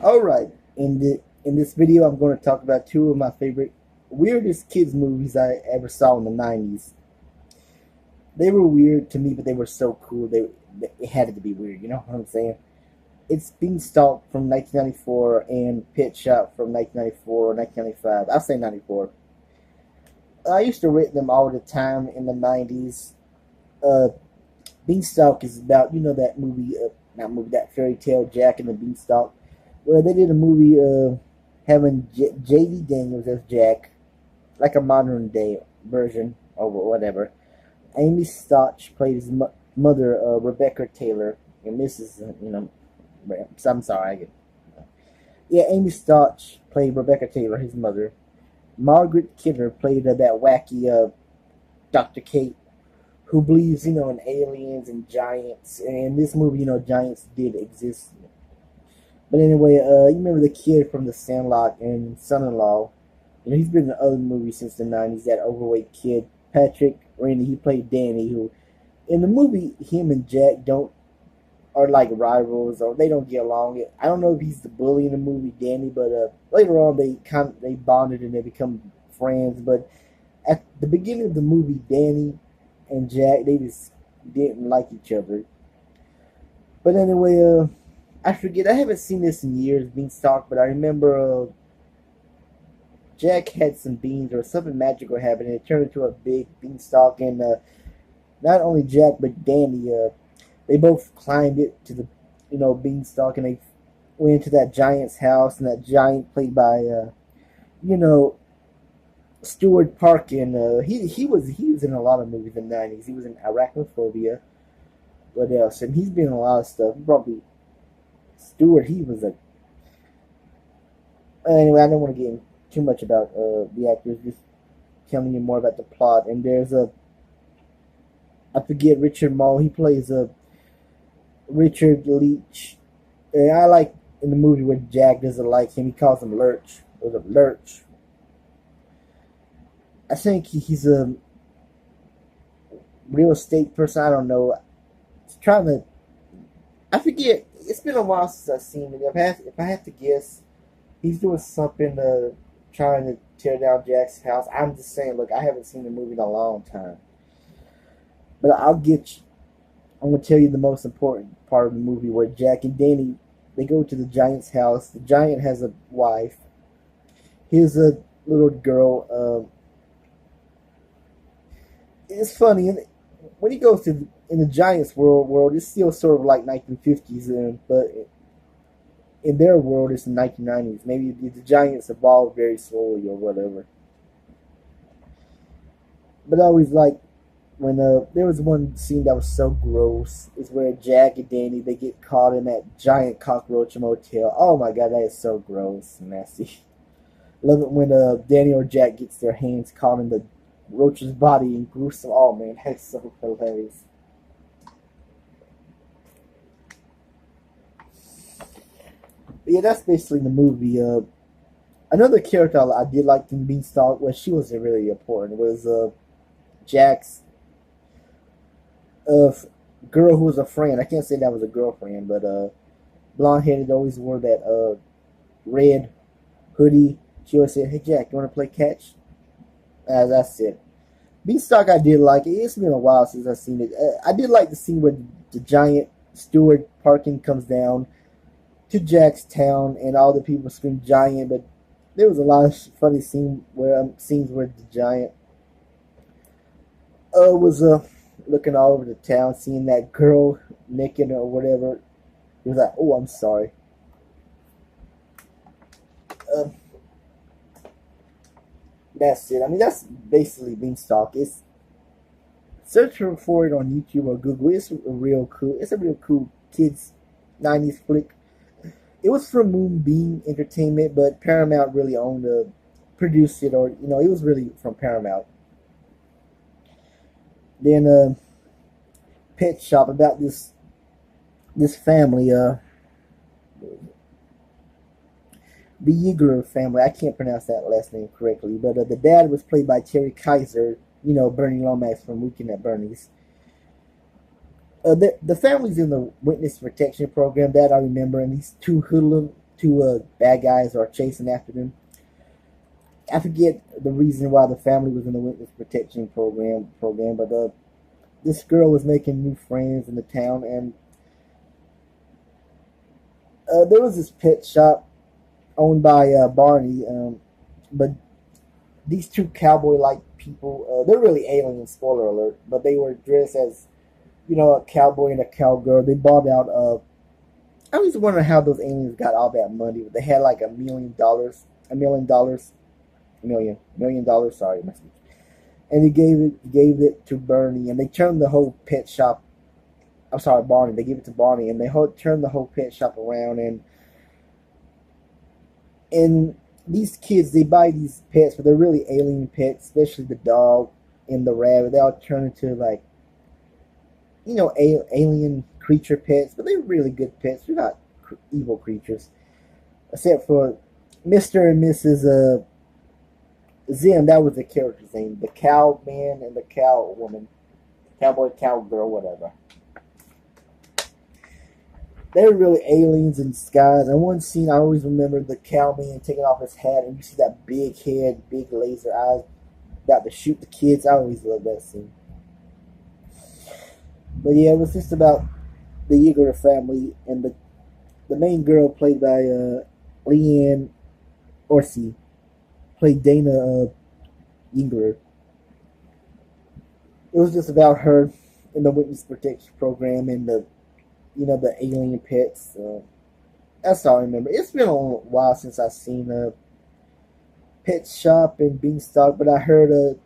Alright, in this video I'm going to talk about two of my favorite weirdest kids movies I ever saw in the 90s. They were weird to me, but they were so cool. It had to be weird, you know what I'm saying? It's Beanstalk from 1994 and Pit Shop from 1994 or 1995. I'll say 94. I used to rate them all the time in the 90s. Uh, Beanstalk is about, you know, that movie, not movie, that fairy tale Jack and the Beanstalk. Well, they did a movie having J.D. Daniels as Jack, like a modern day version or whatever. Amy Stotch played his mother, Rebecca Taylor, and this is, I'm sorry. Yeah, Amy Stotch played Rebecca Taylor, his mother. Margaret Kidder played that wacky Dr. Kate, who believes, in aliens and giants. And in this movie, giants did exist. But anyway, you remember the kid from The Sandlot and Son-in-Law. He's been in other movies since the 90s, that overweight kid. Patrick Randy, he played Danny, who, in the movie, him and Jack are like rivals, or they don't get along. I don't know if he's the bully in the movie, Danny, but later on they bonded and they become friends. But at the beginning of the movie, Danny and Jack, they just didn't like each other. But anyway, I forget. I haven't seen this in years, Beanstalk, but I remember Jack had some beans or something magical happened, and it turned into a big beanstalk. And not only Jack but Danny, they both climbed it to the beanstalk, and they went into that giant's house. And that giant, played by Stuart Parkin, he was in a lot of movies in the 90s. He was in Arachnophobia. What else? And he's been in a lot of stuff. Probably Stewart, he was a... Anyway, I don't want to get too much about the actors, just telling you more about the plot. And there's I forget, Richard Mole, he plays Richard Leach. And I like in the movie where Jack doesn't like him, he calls him Lurch. Or the Lurch. I think he's a real estate person, I don't know. He's trying to... I forget. It's been a while since I've seen it. If I have to guess, he's doing something trying to tear down Jack's house. I'm just saying, look, I haven't seen the movie in a long time. But I'm going to tell you the most important part of the movie, where Jack and Danny, they go to the giant's house. The giant has a wife. Here's a little girl. It's funny. When he goes to in the Giants world, it's still sort of like 1950s, but in their world, it's the 1990s. Maybe the Giants evolved very slowly or whatever. But I always like when there was one scene that was so gross. Is where Jack and Danny, they get caught in that giant cockroach motel. Oh my god, that is so gross and nasty. Love it when Danny or Jack gets their hands caught in the roach's body and gruesome. Oh man, that's so hilarious. But yeah, that's basically the movie. Another character I did like in Beanstalk, well, she wasn't really important, was Jack's girl who was a friend. I can't say that was a girlfriend, but blonde-headed, always wore that red hoodie. She always said, "Hey Jack, you want to play catch?" That's it. Beanstalk, I did like it. It's been a while since I've seen it. I did like the scene where the giant Stuart Parkin comes down to Jack's town and all the people scream giant, but there was a lot of funny scenes where the giant was looking all over the town, seeing that girl naked or whatever. He was like, "Oh, I'm sorry." That's it. I mean, that's basically Beanstalk. Search for it on YouTube or Google. It's a real cool kids 90s flick. It was from Moonbeam Entertainment, but Paramount really produced it, or it was really from Paramount. Then Pet Shop, about this family, the Yeager family. I can't pronounce that last name correctly, but the dad was played by Terry Kaiser, Bernie Lomax from Weekend at Bernie's. The family's in the witness protection program, that I remember, and these two hoodlum two bad guys are chasing after them. I forget the reason why the family was in the witness protection program, but this girl was making new friends in the town, and there was this pet shop owned by Barney, but these two cowboy-like people, they're really aliens, spoiler alert, but they were dressed as, a cowboy and a cowgirl. They bought out, I was wondering how those aliens got all that money. They had like $1 million, sorry, and he gave it to Bernie, and they turned the whole pet shop. I'm sorry, Barney. They gave it to Barney, and they turned the whole pet shop around. And these kids, they buy these pets, but they're really alien pets, especially the dog and the rabbit. They all turn into like, alien creature pets, but they're really good pets. They're not evil creatures, except for Mr. and Mrs. Zim. That was the character's name. The cow man and the cow woman, cowboy, cowgirl, whatever. They're really aliens in disguise. And one scene I always remember, the cowman taking off his hat, and you see that big head, big laser eyes, about to shoot the kids. I always love that scene. But yeah, it was just about the Yeager family, and the main girl, played by Leanne Orsi, played Dana Yeager. It was just about her in the witness protection program and the alien pets. That's all I remember. It's been a while since I've seen Pet Shop and Beanstalk, but I heard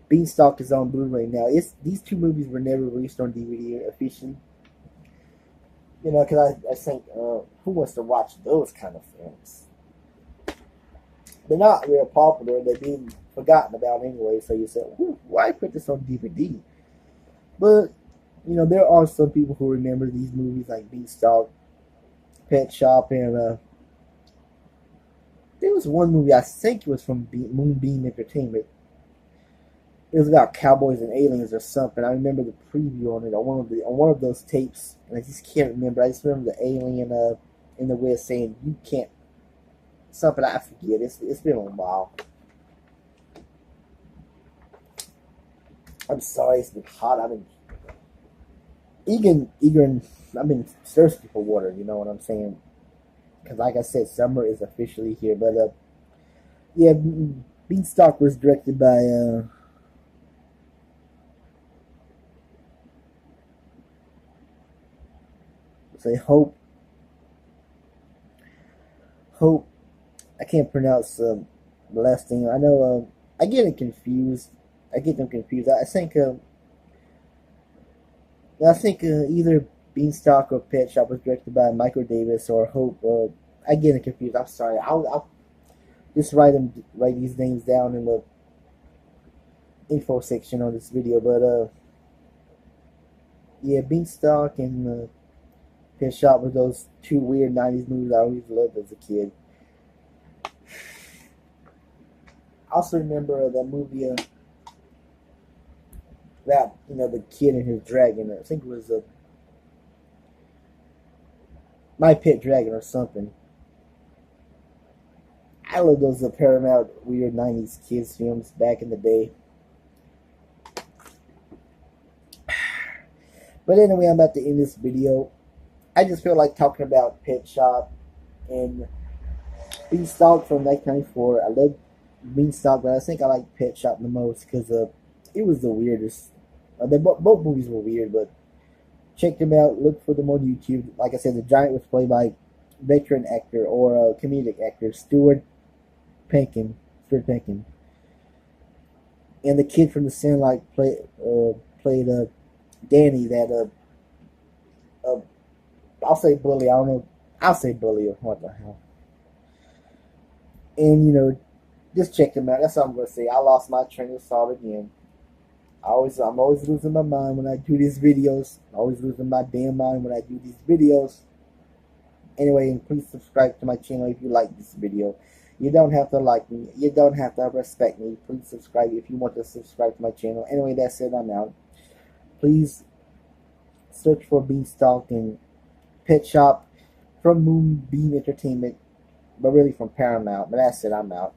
Beanstalk is on Blu-ray now. These two movies were never released on DVD officially. Because I think who wants to watch those kind of films? They're not real popular. They're being forgotten about anyway. So you say, why put this on DVD? But there are some people who remember these movies like Beanstalk, Pet Shop, and there was one movie, I think it was from Moonbeam Entertainment. It was about cowboys and aliens or something. I remember the preview on it on one of those tapes, and I just can't remember. I just remember the alien in the West saying, "You can't." Something I forget. It's been a while. I'm sorry, it's been hot. I've been eager. I've been thirsty for water. You know what I'm saying? Because, like I said, summer is officially here. But yeah, Beanstalk was directed by say Hope. I can't pronounce the last thing. I know. I get it confused. I get them confused. I think. I think either Beanstalk or Pet Shop was directed by Michael Davis or Hope. I get it confused. I'm sorry. I'll just write these names down in the info section on this video. But yeah, Beanstalk and Pet Shop were those two weird '90s movies I always loved as a kid. I also remember that movie about the kid and his dragon. I think it was My Pet Dragon or something. I love those Paramount weird '90s kids films back in the day. But anyway, I'm about to end this video. I just feel like talking about Pet Shop and Beanstalk from 1994. I love Beanstalk, but I think I like Pet Shop the most because it was the weirdest. Both movies were weird, but check them out. Look for them on YouTube. Like I said, the giant was played by veteran actor or comedic actor Stuart Penkin. And the kid from The Sandlot played Danny. That I'll say bully. I don't know. I'll say bully or what the hell. And just check them out. That's all I'm gonna say. I lost my train of thought again. I'm always losing my mind when I do these videos. I'm always losing my damn mind when I do these videos. Anyway, and please subscribe to my channel if you like this video. You don't have to like me. You don't have to respect me. Please subscribe if you want to subscribe to my channel. Anyway, that's it. I'm out. Please search for Beanstalk and Pet Shop from Moonbeam Entertainment, but really from Paramount. But that's it. I'm out.